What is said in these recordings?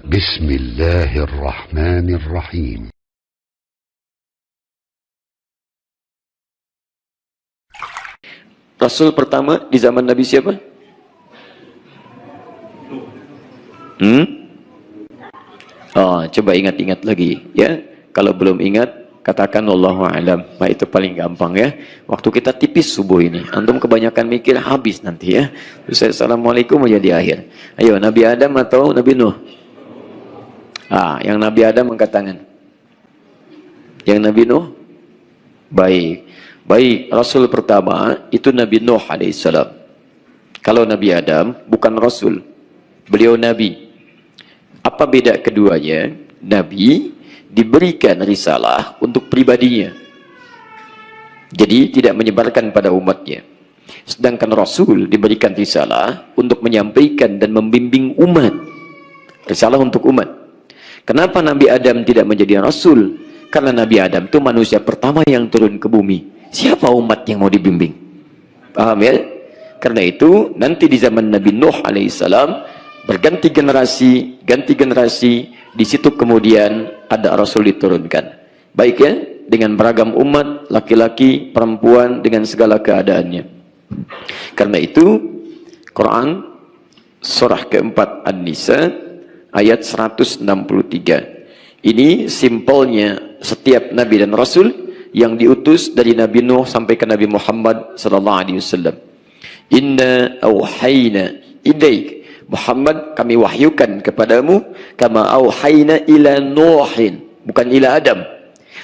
Bismillahirrahmanirrahim. Rasul pertama di zaman Nabi siapa? Coba ingat-ingat lagi ya. Kalau belum ingat, katakan wallahu a'lam. Nah, itu paling gampang ya. Waktu kita tipis subuh ini. Antum kebanyakan mikir habis nanti ya. Terus assalamualaikum aja di akhir. Ayo, Nabi Adam atau Nabi Nuh? Yang Nabi Adam angkat tangan. Yang Nabi Nuh? Baik, Rasul pertama itu Nabi Nuh alaihissalam. Kalau Nabi Adam bukan Rasul, beliau Nabi. Apa beda keduanya? Nabi diberikan risalah untuk pribadinya, jadi tidak menyebarkan pada umatnya. Sedangkan Rasul diberikan risalah untuk menyampaikan dan membimbing umat. Risalah untuk umat. Kenapa Nabi Adam tidak menjadi Rasul? Karena Nabi Adam itu manusia pertama yang turun ke bumi. Siapa umat yang mau dibimbing? Paham ya? Karena itu nanti di zaman Nabi Nuh alaihissalam berganti generasi, ganti generasi. Di situ kemudian ada Rasul diturunkan. Baik ya, dengan beragam umat, laki-laki, perempuan, dengan segala keadaannya. Karena itu Quran surah keempat An-Nisa ayat 163. Ini simpelnya setiap Nabi dan Rasul yang diutus dari Nabi Nuh sampai ke Nabi Muhammad sallallahu alaihi wasallam. Inna auhayna ilaik, Muhammad, kami wahyukan kepadamu, kama auhayna ila Nuhin, bukan ila Adam.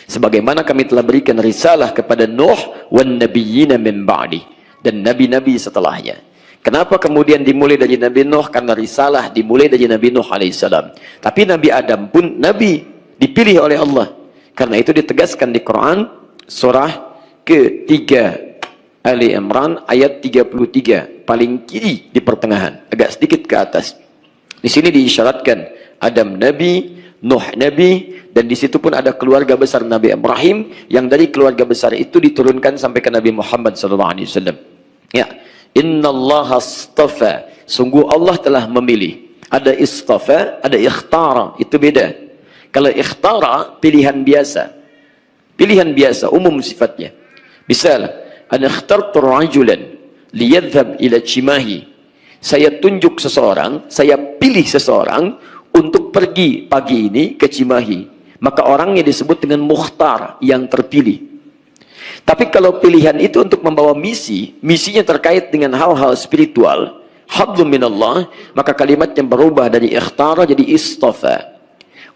Sebagaimana kami telah berikan risalah kepada Nuh wan nabiyyina min ba'di, dan nabi-nabi setelahnya. Kenapa kemudian dimulai dari Nabi Nuh? Karena risalah dimulai dari Nabi Nuh alaihissalam. Tapi Nabi Adam pun nabi, dipilih oleh Allah. Karena itu ditegaskan di Quran surah ke-3 Ali Imran ayat 33, paling kiri di pertengahan, agak sedikit ke atas. Di sini diisyaratkan Adam nabi, Nuh nabi, dan di situ pun ada keluarga besar Nabi Ibrahim, yang dari keluarga besar itu diturunkan sampai ke Nabi Muhammad SAW. Ya, innallaha astafa, sungguh Allah telah memilih. Ada istafa, ada ikhtara, itu beda. Kalau ikhtara pilihan biasa, umum sifatnya. Misalnya, ana ikhtartu rajulan liyadhhab ila Cimahi. Saya tunjuk seseorang, saya pilih seseorang untuk pergi pagi ini ke Cimahi. Maka orangnya disebut dengan mukhtar, yang terpilih. Tapi kalau pilihan itu untuk membawa misinya terkait dengan hal-hal spiritual, hablum minallah, maka kalimatnya berubah dari ikhtara jadi istafa.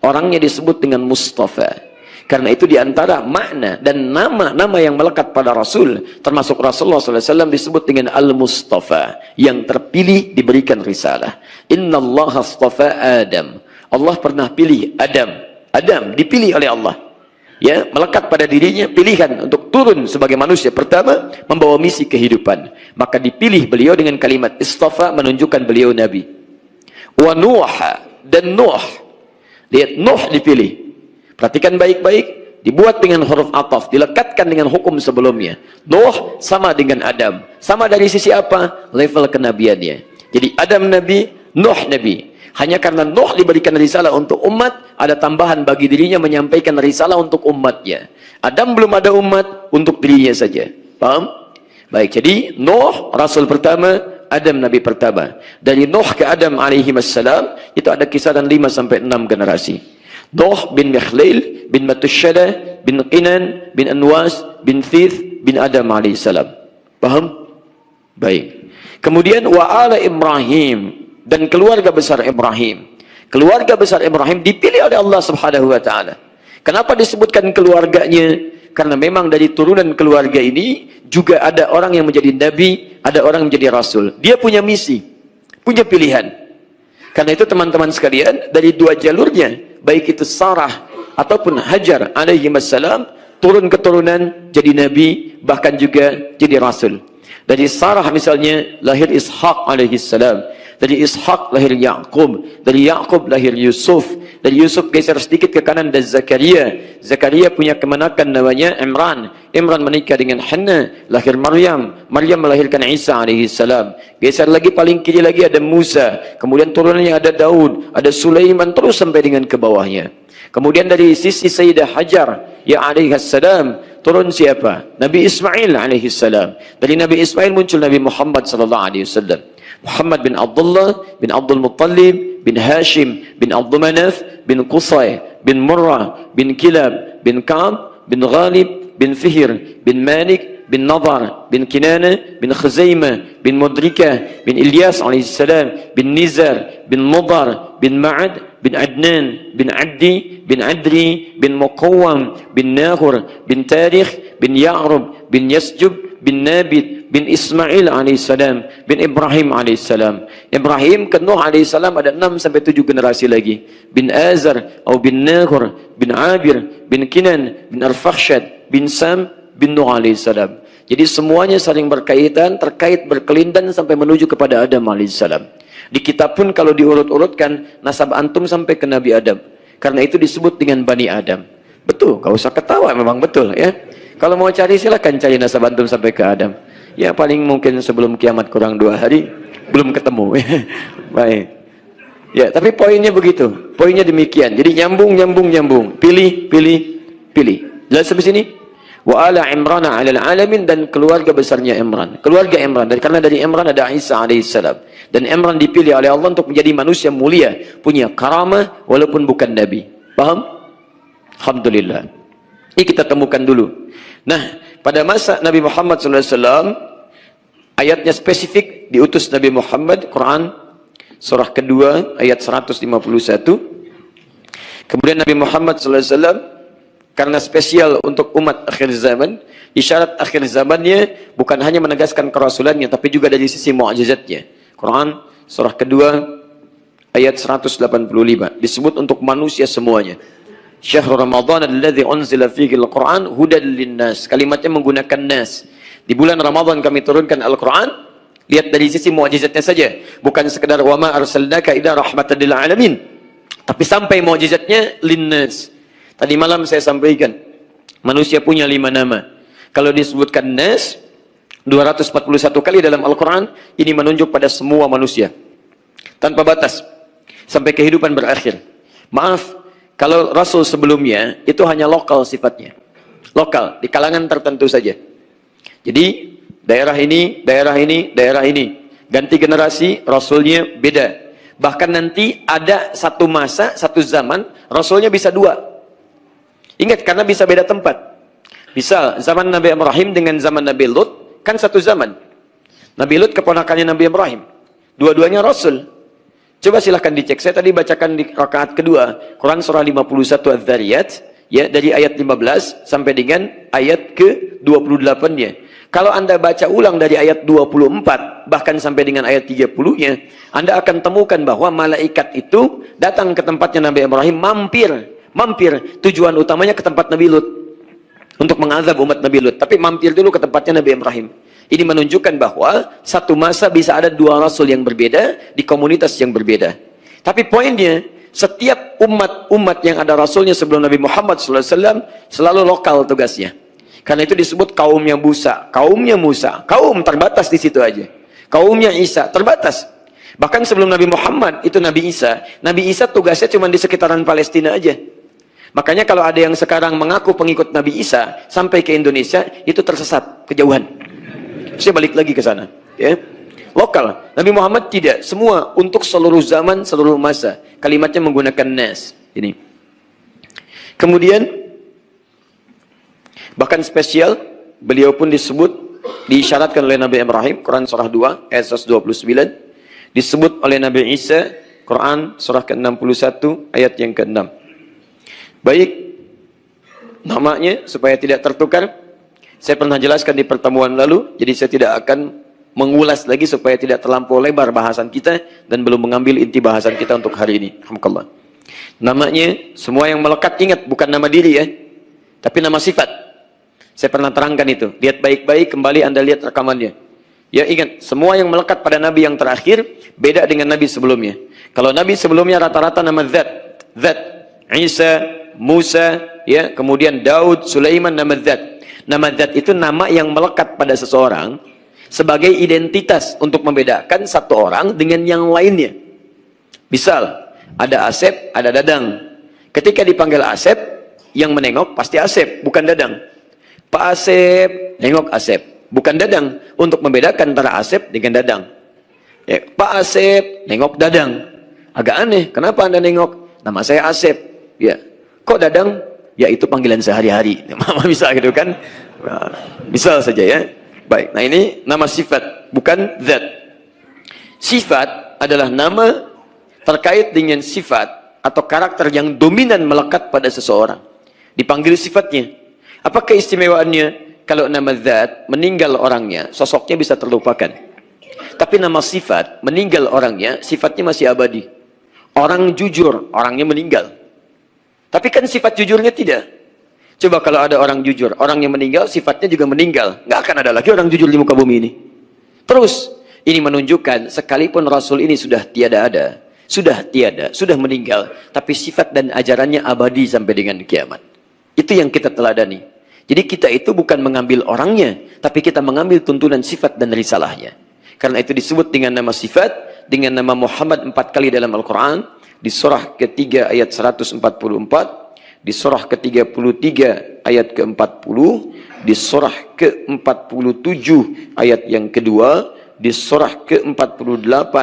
Orangnya disebut dengan Mustafa. Karena itu diantara makna dan nama-nama yang melekat pada Rasul, termasuk Rasulullah SAW disebut dengan Al-Mustafa, yang terpilih diberikan risalah. Inna Allah astafa Adam. Allah pernah pilih Adam. Adam dipilih oleh Allah. Ya, melekat pada dirinya pilihan untuk turun sebagai manusia pertama, membawa misi kehidupan. Maka dipilih beliau dengan kalimat istafa, menunjukkan beliau Nabi. Wa Nuh, dan Nuh. Lihat, Nuh dipilih. Perhatikan baik-baik, dibuat dengan huruf ataf, dilekatkan dengan hukum sebelumnya. Nuh sama dengan Adam. Sama dari sisi apa? Level kenabiannya. Jadi Adam Nabi, Nuh Nabi. Hanya karena Nuh diberikan risalah untuk umat, ada tambahan bagi dirinya menyampaikan risalah untuk umatnya. Adam belum ada umat, untuk dirinya saja. Paham? Baik, jadi Nuh Rasul pertama, Adam Nabi pertama. Dari Nuh ke Adam alaihi wassalam, itu ada kisaran 5-6 generasi. Nuh bin Mikhlil, bin Matushada, bin Qinan, bin Anwas, bin Thith, bin Adam alaihissalam. Paham? Baik. Kemudian wa ala Ibrahim, dan keluarga besar Ibrahim. Keluarga besar Ibrahim dipilih oleh Allah Subhanahu wa taala. Kenapa disebutkan keluarganya? Karena memang dari turunan keluarga ini juga ada orang yang menjadi nabi, ada orang yang menjadi rasul. Dia punya misi, punya pilihan. Karena itu teman-teman sekalian, dari dua jalurnya, baik itu Sarah ataupun Hajar alaihi wassalam, turun keturunan jadi nabi, bahkan juga jadi rasul. Dari Sarah misalnya lahir Ishaq alaihi salam, Dari Ishak lahir Yaqub, dari Yaqub lahir Yusuf, dari Yusuf geser sedikit ke kanan dan Zakaria. Zakaria punya kemenakan namanya Imran. Imran menikah dengan Hannah, lahir Maryam. Maryam melahirkan Isa alaihi salam. Geser lagi paling kiri lagi ada Musa. Kemudian turunannya ada Daud, ada Sulaiman, terus sampai dengan ke bawahnya. Kemudian dari sisi Sayyidah Hajar ya alaihi salam, turun siapa? Nabi Ismail alaihi salam. Dari Nabi Ismail muncul Nabi Muhammad sallallahu alaihi wasallam. Muhammad bin Abdullah bin Abdul Muttalib bin Hashim bin Abdul Manaf bin Qusay bin Murrah bin Kilab bin Ka'ab bin Ghalib bin Fihr bin Malik bin Nadar bin Kinana bin Khuzaimah bin Mudrikah bin Ilyas alaihissalam bin Nizar bin Mudar bin Ma'ad bin Adnan bin Addi bin Adri bin Muqawwam bin Nahur bin Tarikh bin Ya'rub bin Yasjub bin Nabit bin Ismail alaihissalam bin Ibrahim alaihissalam. Ibrahim ke Nuh alaihissalam ada 6 sampai 7 generasi lagi. Bin Azar atau bin Nahur bin Abir bin Kinan bin Arfakhshad bin Sam bin Nuh alaihissalam. Jadi semuanya saling berkaitan, terkait berkelindan sampai menuju kepada Adam alaihissalam. Di kitab pun kalau diurut-urutkan nasab antum sampai ke Nabi Adam. Karena itu disebut dengan Bani Adam. Betul, gak usah ketawa, memang betul ya. Kalau mau cari silakan cari nasab antum sampai ke Adam. Ya paling mungkin sebelum kiamat kurang 2 hari belum ketemu. Baik. Ya, tapi poinnya begitu. Poinnya demikian. Jadi nyambung. Pilih. Jelas sampai sini? Wa ala Imran 'alal alamin, dan keluarga besarnya Imran. Keluarga Imran, karena dari Imran ada Isa alaihissalam. Dan Imran dipilih oleh Allah untuk menjadi manusia mulia, punya karamah walaupun bukan nabi. Paham? Alhamdulillah. Ini kita temukan dulu. Nah, pada masa Nabi Muhammad SAW, ayatnya spesifik diutus Nabi Muhammad, Quran surah kedua ayat 151. Kemudian Nabi Muhammad SAW, karena spesial untuk umat akhir zaman, isyarat akhir zamannya bukan hanya menegaskan kerasulannya, tapi juga dari sisi mu'jizatnya. Quran surah kedua ayat 185 disebut untuk manusia semuanya. Syahrul Ramadan alladzi unzila fihi al-Qur'an hudan linnas. Kalimatnya menggunakan nas. Di bulan Ramadan kami turunkan Al-Qur'an. Lihat dari sisi mukjizatnya saja, bukan sekedar wa ma arsalnaka illa rahmatan lil alamin, tapi sampai mukjizatnya linnas. Tadi malam saya sampaikan, manusia punya 5 nama. Kalau disebutkan nas 241 kali dalam Al-Qur'an, ini menunjuk pada semua manusia tanpa batas sampai kehidupan berakhir. Maaf, kalau Rasul sebelumnya itu hanya lokal sifatnya. Lokal, di kalangan tertentu saja. Jadi, daerah ini. Ganti generasi, Rasulnya beda. Bahkan nanti ada satu masa, satu zaman, Rasulnya bisa 2. Ingat, karena bisa beda tempat. Misal, zaman Nabi Ibrahim dengan zaman Nabi Lut, kan satu zaman. Nabi Lut keponakannya Nabi Ibrahim. Dua-duanya Rasul. Coba silahkan dicek. Saya tadi bacakan di rakaat kedua Quran surah 51 Az-Zariyat, ya, dari ayat 15 sampai dengan ayat ke-28-nya. Kalau Anda baca ulang dari ayat 24 bahkan sampai dengan ayat 30-nya, Anda akan temukan bahwa malaikat itu datang ke tempatnya Nabi Ibrahim, mampir. Tujuan utamanya ke tempat Nabi Lut untuk mengazab umat Nabi Lut, tapi mampir dulu ke tempatnya Nabi Ibrahim. Ini menunjukkan bahwa satu masa bisa ada 2 rasul yang berbeda di komunitas yang berbeda. Tapi poinnya, setiap umat yang ada rasulnya sebelum Nabi Muhammad SAW selalu lokal tugasnya. Karena itu disebut kaumnya Musa, kaum terbatas di situ aja. Kaumnya Isa terbatas. Bahkan sebelum Nabi Muhammad itu Nabi Isa tugasnya cuma di sekitaran Palestina aja. Makanya kalau ada yang sekarang mengaku pengikut Nabi Isa sampai ke Indonesia, itu tersesat, kejauhan. Saya balik lagi ke sana, ya. Lokal. Nabi Muhammad tidak, semua untuk seluruh zaman, seluruh masa. Kalimatnya menggunakan nas. Ini. Kemudian bahkan spesial, beliau pun diisyaratkan oleh Nabi Ibrahim, Quran surah 2 ayat 129, disebut oleh Nabi Isa, Quran surah ke-61 ayat yang ke-6. Baik, namanya supaya tidak tertukar. Saya pernah jelaskan di pertemuan lalu, jadi saya tidak akan mengulas lagi supaya tidak terlampau lebar bahasan kita dan belum mengambil inti bahasan kita untuk hari ini. Alhamdulillah. Namanya, semua yang melekat ingat, bukan nama diri ya, tapi nama sifat. Saya pernah terangkan itu. Lihat baik-baik, kembali Anda lihat rekamannya. Ya ingat, semua yang melekat pada Nabi yang terakhir beda dengan Nabi sebelumnya. Kalau Nabi sebelumnya rata-rata nama Zat, Isa, Musa, ya, kemudian Daud, Sulaiman, nama Zat. Nama Zat itu nama yang melekat pada seseorang sebagai identitas untuk membedakan satu orang dengan yang lainnya. Misal, ada Asep, ada Dadang. Ketika dipanggil Asep, yang menengok pasti Asep, bukan Dadang. Pak Asep, nengok Asep, bukan Dadang, untuk membedakan antara Asep dengan Dadang. Ya, Pak Asep, nengok Dadang. Agak aneh, kenapa Anda nengok? Nama saya Asep. Ya, kok Dadang? Ya itu panggilan sehari-hari. Mama bisa gitu kan? Nah, misal saja ya. Baik, nah ini nama sifat, bukan zat. Sifat adalah nama terkait dengan sifat atau karakter yang dominan melekat pada seseorang. Dipanggil sifatnya. Apa keistimewaannya? Kalau nama zat, meninggal orangnya, sosoknya bisa terlupakan. Tapi nama sifat, meninggal orangnya, sifatnya masih abadi. Orang jujur, orangnya meninggal. Tapi kan sifat jujurnya tidak. Coba kalau ada orang jujur, orang yang meninggal, sifatnya juga meninggal. Nggak akan ada lagi orang jujur di muka bumi ini. Terus, ini menunjukkan sekalipun Rasul ini sudah tiada ada, sudah meninggal, tapi sifat dan ajarannya abadi sampai dengan kiamat. Itu yang kita teladani. Jadi kita itu bukan mengambil orangnya, tapi kita mengambil tuntunan sifat dan risalahnya. Karena itu disebut dengan nama sifat, dengan nama Muhammad 4 kali dalam Al-Quran, di surah ketiga ayat 144, di surah ke-33 ayat ke-40, di surah ke-47 ayat yang kedua, di surah ke-48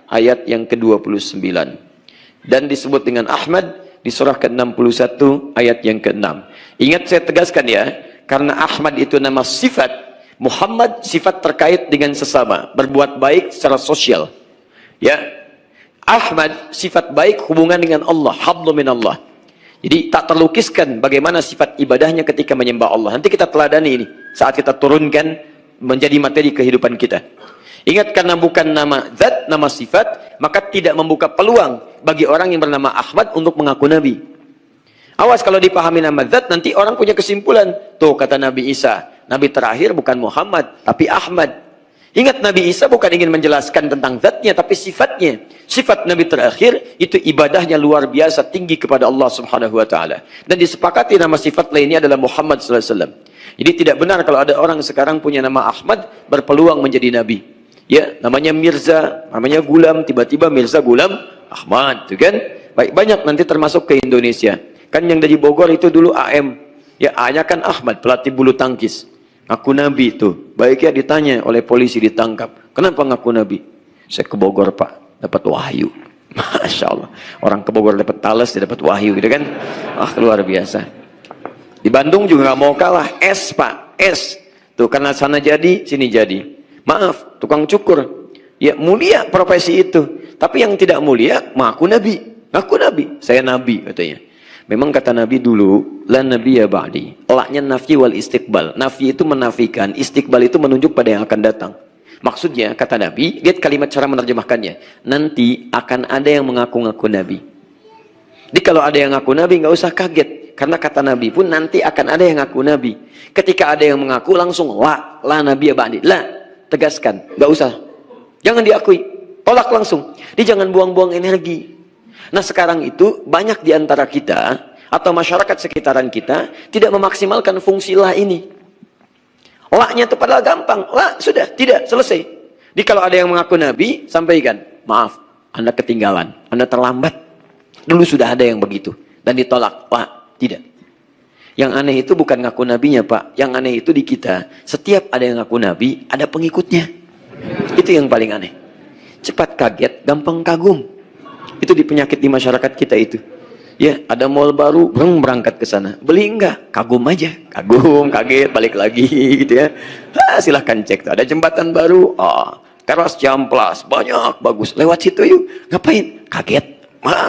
ayat yang ke-29. Dan disebut dengan Ahmad di surah ke-61 ayat yang ke-6. Ingat, saya tegaskan ya, karena Ahmad itu nama sifat, Muhammad sifat terkait dengan sesama, berbuat baik secara sosial. Ya, Ahmad sifat baik hubungan dengan Allah, hablu minallah. Jadi tak terlukiskan bagaimana sifat ibadahnya ketika menyembah Allah. Nanti kita teladani ini saat kita turunkan menjadi materi kehidupan kita. Ingat, karena bukan nama zat, nama sifat, maka tidak membuka peluang bagi orang yang bernama Ahmad untuk mengaku Nabi. Awas kalau dipahami nama zat, nanti orang punya kesimpulan. Tuh kata Nabi Isa, Nabi terakhir bukan Muhammad, tapi Ahmad. Ingat, Nabi Isa bukan ingin menjelaskan tentang zatnya, tapi sifatnya. Sifat Nabi terakhir itu ibadahnya luar biasa tinggi kepada Allah Subhanahu wa taala. Dan disepakati nama sifat lainnya adalah Muhammad sallallahu alaihi wasallam. Jadi tidak benar kalau ada orang sekarang punya nama Ahmad berpeluang menjadi nabi. Ya, namanya Mirza, namanya Gulam, tiba-tiba Mirza Gulam Ahmad, itu kan? Baik, banyak nanti termasuk ke Indonesia. Kan yang dari Bogor itu dulu AM. Ya, A-nya kan Ahmad, pelatih bulu tangkis. Ngaku Nabi itu. Baiknya ditanya oleh polisi, ditangkap. Kenapa ngaku Nabi? Saya ke Bogor, Pak. Dapat wahyu. Masya Allah. Orang ke Bogor dapat talas, dia dapat wahyu gitu kan. Ah, luar biasa. Di Bandung juga nggak mau kalah. S, Pak. S. Tuh, karena sana jadi, sini jadi. Maaf, tukang cukur. Ya, mulia profesi itu. Tapi yang tidak mulia, ngaku Nabi. Ngaku Nabi. Saya Nabi, katanya. Memang kata Nabi dulu, la nabiyya ba'di. Laknya nafi wal istiqbal. Nafi itu menafikan, istiqbal itu menunjuk pada yang akan datang. Maksudnya, kata Nabi, lihat kalimat cara menerjemahkannya. Nanti akan ada yang mengaku-ngaku Nabi. Jadi kalau ada yang ngaku Nabi, nggak usah kaget. Karena kata Nabi pun nanti akan ada yang ngaku Nabi. Ketika ada yang mengaku, langsung la nabiyya ba'di. La, tegaskan, nggak usah. Jangan diakui, tolak langsung. Jadi jangan buang-buang energi. Nah sekarang itu banyak di antara kita atau masyarakat sekitaran kita tidak memaksimalkan fungsi la ini. La-nya itu padahal gampang. La, sudah, tidak, selesai. Jadi kalau ada yang mengaku Nabi, sampaikan, maaf, Anda ketinggalan, Anda terlambat. Dulu sudah ada yang begitu. Dan ditolak. La, tidak. Yang aneh itu bukan ngaku Nabinya, Pak. Yang aneh itu di kita. Setiap ada yang ngaku Nabi, ada pengikutnya. Itu yang paling aneh. Cepat kaget, gampang kagum. Itu di penyakit di masyarakat kita itu. Ya, ada mall baru, berangkat ke sana. Beli enggak? Kagum aja. Kagum, kaget, balik lagi gitu ya. Silahkan cek tuh. Ada jembatan baru, teras Ciamplas, banyak, bagus. Lewat situ yuk. Ngapain? Kaget.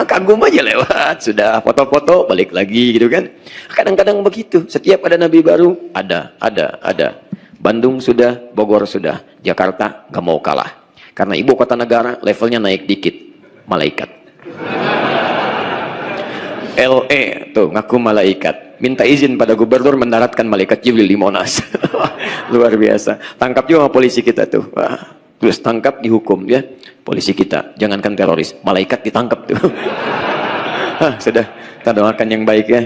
Kagum aja lewat. Sudah foto-foto, balik lagi gitu kan. Kadang-kadang begitu. Setiap ada nabi baru, ada. Bandung sudah, Bogor sudah, Jakarta gak mau kalah. Karena ibu kota negara levelnya naik dikit. Malaikat. LE tuh ngaku malaikat, minta izin pada gubernur mendaratkan malaikat Jibril di Monas. Luar biasa. Tangkap juga sama polisi kita tuh. Wah, terus tangkap dihukum ya. Polisi kita, jangankan teroris, malaikat ditangkap tuh. Sudah, kita doakan yang baik ya.